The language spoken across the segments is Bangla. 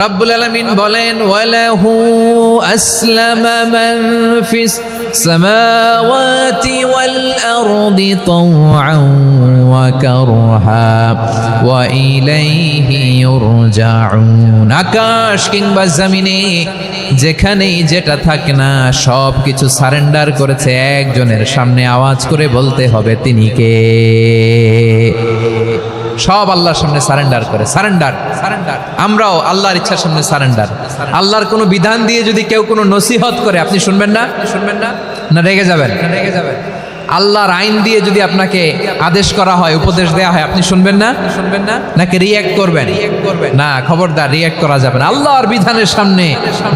রব্বুল আলামিন বলেন ওয়ালাহু আসলামা মান ফিস সামাওয়াতি ওয়াল আরদি তাওআন ওয়া কারহা ওয়া ইলাইহি ইউরজাউন। আকাশ কিংবা জমিনে যেখানেই যেটা থাকে না সব কিছু সারেন্ডার করেছে একজনের সামনে। আওয়াজ করে বলতে হবে তিনি কে। সব আল্লাহর সামনে সারেন্ডার করে। সারেন্ডার আমরাও আল্লাহর ইচ্ছার সামনে সারেন্ডার। আল্লাহর কোনো বিধান দিয়ে যদি কেউ কোনো নসিহত করে আপনি শুনবেন না? না রেগে যাবেন? আল্লাহর আইন দিয়ে যদি আপনাকে আদেশ করা হয়, উপদেশ দেয়া হয়, আপনি শুনবেন না? নাকি রিঅ্যাক্ট করবেন? না, খবরদার, রিঅ্যাক্ট করা যাবে না। আল্লাহর বিধানের সামনে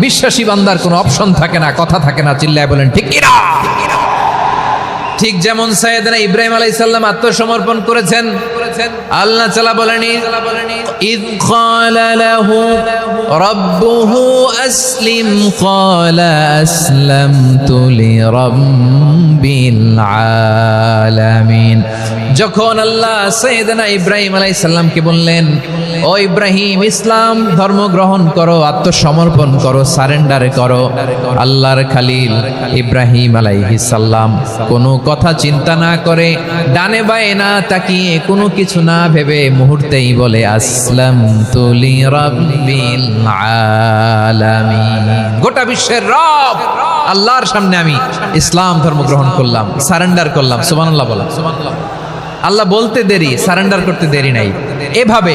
বিশ্বাসী বান্দার কোনো অপশন থাকে না, কথা থাকে না। চিল্লায় বলেন ঠিক কিনা? ঠিক যেমন সাইয়েদনা ইব্রাহিম আলাইহিস সালাম আত্মসমর্পণ করেছেন। আল্লাহ তাআলা বলেনি ইয ক্বালা লাহু রাব্বুহু আসলিম ক্বালা আসলামতু লিরাব্বিল আলামিন। যখন আল্লাহ সাইয়েদনা ইব্রাহিম আলাইহিস সালামকে বললেন, ও ইব্রাহিম, ইসলাম ধর্ম গ্রহণ করো, আত্মসমর্পণ করো, সারেন্ডার করো, আল্লাহর খালিল ইব্রাহিম আলাইহিস সালাম কোনো কথা চিন্তা না করে, ডানে বায়ে না তাকিয়ে, কোনো কিছু না ভেবে মুহূর্তেই বলে আসলামতু লিরাব্বিল আলামিন। গোটা বিশ্বের রব আল্লাহর সামনে আমি ইসলাম ধর্ম গ্রহণ করলাম, সারেন্ডার করলাম। সুবহানাল্লাহ বলা। আল্লাহ বলতে দেরি, সারেন্ডার করতে দেরি নাই। এভাবে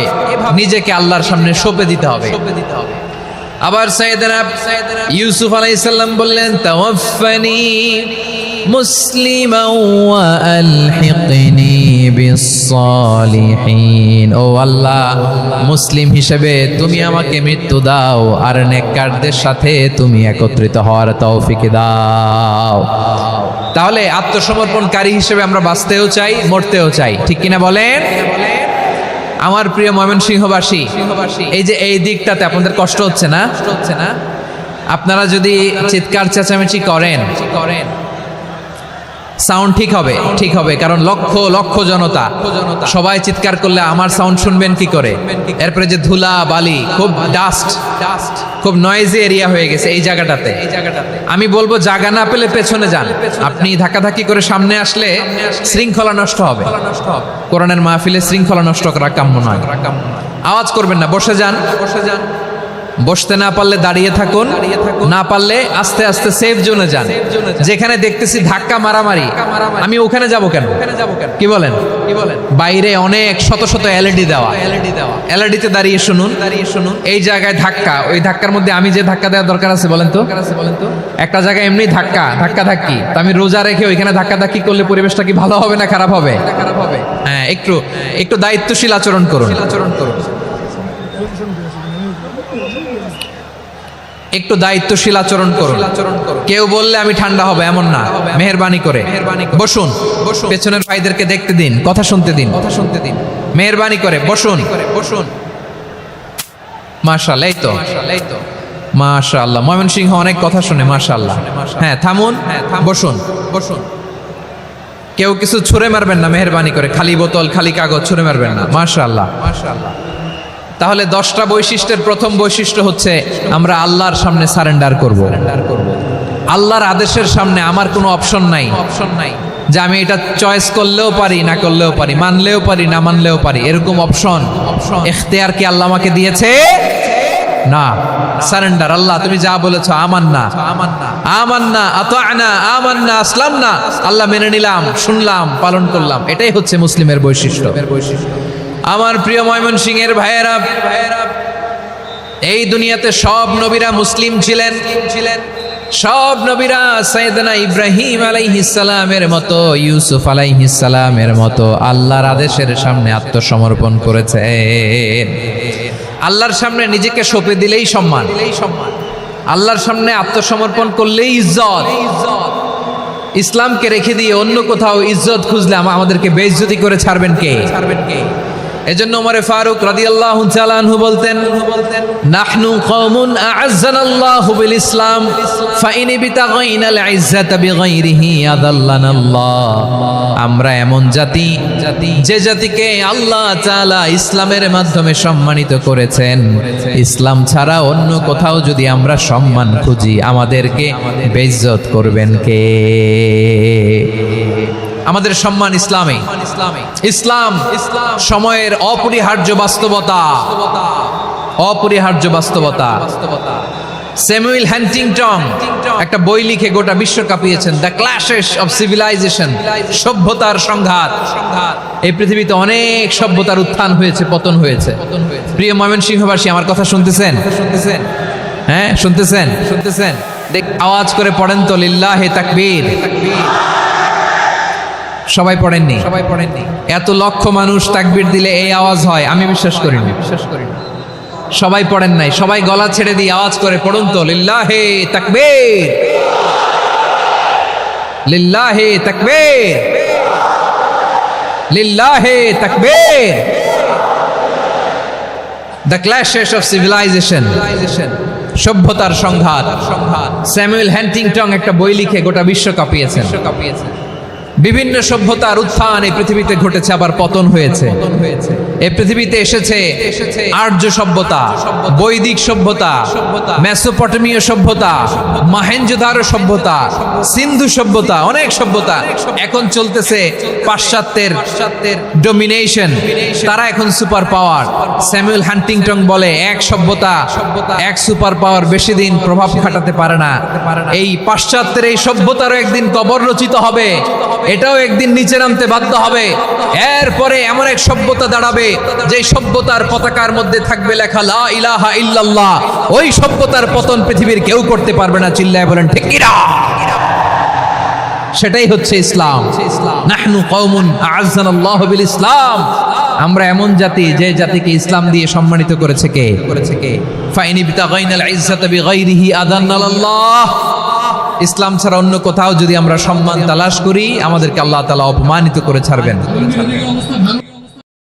নিজেকে আল্লাহর সামনে সঁপে দিতে হবে। আবার সাইয়েদনা ইউসুফ আলাইহিস সালাম বললেন তাওয়াফফানি মুসলিমান ওয়া আলহিকনি বিস-সালিহিন। ও আল্লাহ, মুসলিম হিসেবে তুমি আমাকে মৃত্যু দাও আর নেককারদের সাথে তুমি একত্রিত হওয়ার তৌফিক দাও। তাহলে আত্মসমর্পণকারী হিসেবে আমরা বাঁচতেও চাই, মরতেও চাই। ঠিক কিনা বলেন? আমার প্রিয় ময়মনসিংহবাসী, এই যে এই দিকটাতে আপনাদের কষ্ট হচ্ছে না? আপনারা যদি চিৎকার চেঁচামেচি করেন, সাউন্ড ঠিক হবে, কারণ লক্ষ লক্ষ জনতা, সবাই চিৎকার করলে আমার সাউন্ড শুনবেন কি করে? এরপরে যে ধুলা বালি, খুব ডাস্ট, খুব নয়েজি এরিয়া হয়ে গেছে এই জায়গাটাতে। আমি বলবো জায়গা না পেলে পেছনে যান। আপনি ধাক্কাধাক্কি করে সামনে আসলে শৃঙ্খলা নষ্ট হবে। কোরআনের মাহফিলে শৃঙ্খলা নষ্ট করা কাম্য নয়। আওয়াজ করবেন না, বসে যান। বসতে না পারলে দাঁড়িয়ে থাকুন, না পারলে আস্তে আস্তে সেফ জোনে যান। যেখানে দেখতেছি ধাক্কা মারামারি, আমি ওখানে যাব কেন? কি বলেন? বাইরে অনেক শত শত এলইডি দেওয়া, এলইডিতে দাঁড়িয়ে শুনুন। এই জায়গায় ধাক্কা, ওই ধাক্কার মধ্যে আমি যে ধাক্কা দেওয়ার দরকার আছে বলেন তো? একটা জায়গায় এমনি ধাক্কা ধাক্কি, তো আমি রোজা রেখে ওইখানে ধাক্কা ধাক্কি করলে পরিবেশটা কি ভালো হবে না খারাপ হবে? হ্যাঁ, একটু দায়িত্বশীল আচরণ করুন। একটু দায়িত্বশীল আচরণ করুন। কেউ বললে আমি ঠান্ডা হবে এমন না, মেহেরবানি করে বসুন। পেছনের ভাইদেরকে দেখতে দিন, কথা শুনতে দিন। মেহেরবানি করে বসুন। মাশাআল্লাহ, এই তো মাশাআল্লাহ, ময়মনসিংহ অনেক কথা শুনে, মাশাআল্লাহ। হ্যাঁ, থামুন, বসুন। কেউ কিছু ছুঁড়ে মারবেন না, মেহেরবানি করে। খালি বোতল, খালি কাগজ ছুঁড়ে মারবেন না। মাশাআল্লাহ। তাহলে 10টা বৈশিষ্ট্যের প্রথম বৈশিষ্ট্য হচ্ছে আমরা আল্লাহর সামনে সারেন্ডার করব। আল্লাহর আদেশের সামনে আমার কোনো অপশন নাই যে আমি এটা চয়েস করলেও পারি, না করলেও পারি, মানলেও পারি, না মানলেও পারি, এরকম অপশন ইখতিয়ার কি আল্লাহ আমাকে দিয়েছে? না। সারেন্ডার। আল্লাহ তুমি যা বলেছো, আমান্না আতা'না আমান্না আসলামনা, আল্লাহ মেনে নিলাম, শুনলাম, পালন করলাম। এটাই হচ্ছে মুসলিমের বৈশিষ্ট্য। আমার প্রিয় ময়মনসিংহের ভাইয়েরা, এই দুনিয়াতে সব নবীরা মুসলিম ছিলেন। সব নবীরা সাইয়েদনা ইব্রাহিম আলাইহিস সালামের মতো, ইউসুফ আলাইহিস সালামের মতো আল্লাহর আদেশের সামনে আত্মসমর্পণ করেছেন। আল্লাহর সামনে নিজেকে সঁপে দিলেই সম্মান, আল্লাহর সামনে আত্মসমর্পণ করলেই ইজ্জত। ইসলামকে রেখে দিয়ে অন্য কোথাও ইজ্জত খুঁজলে আমাদেরকে বেইজ্জতি করে ছাড়বেন কে? এজন্য ওমরে ফারুক রাদিয়াল্লাহু তাআলা আনহু বলতেন, নাহনু কওমুন আ'আজ্জানাল্লাহু বিল ইসলাম ফাইন বিতাগাইনাল ইজ্জাতা বিগাইরিহি আদাল্লানাল্লাহ। আমরা এমন জাতি, যে জাতিকে আল্লাহ তাআলা ইসলামের মাধ্যমে সম্মানিত করেছেন। ইসলাম ছাড়া অন্য কোথাও যদি আমরা সম্মান খুঁজি, আমাদেরকে বেইজ্জত করবেন কে? আমাদের সম্মান ইসলামে। ইসলাম সময়ের অপরিহার্য বাস্তবতা, অপরিহার্য বাস্তবতা। স্যামুয়েল হ্যান্টিংটন একটা বই লিখে গোটা বিশ্ব কাঁপিয়েছেন, দ্য ক্ল্যাশেস অফ সিভিলাইজেশন, সভ্যতার সংঘাত। এই পৃথিবীতে অনেক সভ্যতার উত্থান হয়েছে, পতন হয়েছে। প্রিয় ময়মনসিংহবাসী, আমার কথা শুনতেছেন? হ্যাঁ, শুনতেছেন? আওয়াজ করে পড়েন তো লিল্লাহে তাকবীর। সবাই পড়েননি? এত লক্ষ মানুষ তাকবীর দিলে এই আওয়াজ হয়? আমি বিশ্বাস করি না। সবাই পড়েন নাই। সবাই গলা ছেড়ে দিয়ে আওয়াজ করে পড়ুন তো লিল্লাহে তাকবীর, লিল্লাহে তাকবীর, লিল্লাহে তাকবীর। দ্য ক্ল্যাশেস অফ সিভিলাইজেশন, সভ্যতার সংঘাত। স্যামুয়েল হ্যান্টিংটন একটা বই লিখে গোটা বিশ্ব কাঁপিয়েছেন। বিভিন্ন সভ্যতার উত্থান এই পৃথিবীতে ঘটেছে, আবার পতন হয়েছে। এই পৃথিবীতে এসেছে আর্য সভ্যতা, বৈদিক সভ্যতা, মেসোপটেমীয় সভ্যতা, মহেঞ্জোদারো সভ্যতা, সিন্ধু সভ্যতা, অনেক সভ্যতা। এখন চলতেছে পাশ্চাত্যের ডমিনেশন, তারা এখন সুপার পাওয়ার। স্যামুয়েল হ্যান্টিংটন বলে, এক সভ্যতা, এক সুপার পাওয়ার বেশি দিন প্রভাব খাটাতে পারে না। এই পাশ্চাত্যের এই সভ্যতারও একদিন কবর রচিত হবে, এটাও একদিন নিচে নামতে বাধ্য হবে। এরপরে এমন এক সভ্যতা দাঁড়াবে যে সভ্যতার পতাকার মধ্যে থাকবে লেখা লা ইলাহা ইল্লাল্লাহ। ওই সভ্যতার পতন পৃথিবীর কেউ করতে পারবে না। চিল্লায় বলেন ঠিক কিনা? সেটাই হচ্ছে ইসলাম। নাহনু কওমুন আ'আজ্জানাল্লাহু বিল ইসলাম। আমরা এমন জাতি, যে জাতিকে ইসলাম দিয়ে সম্মানিত করেছে কে? ফাইন বিতাগাইনাল ইজ্জাতা বিগাইরিহি আদান্নাল্লাহ। ইসলাম ছাড়া অন্য কোথাও যদি আমরা সম্মান তালাশ করি, আমাদেরকে আল্লাহ তাআলা অপমানিত করে ছাড়বেন।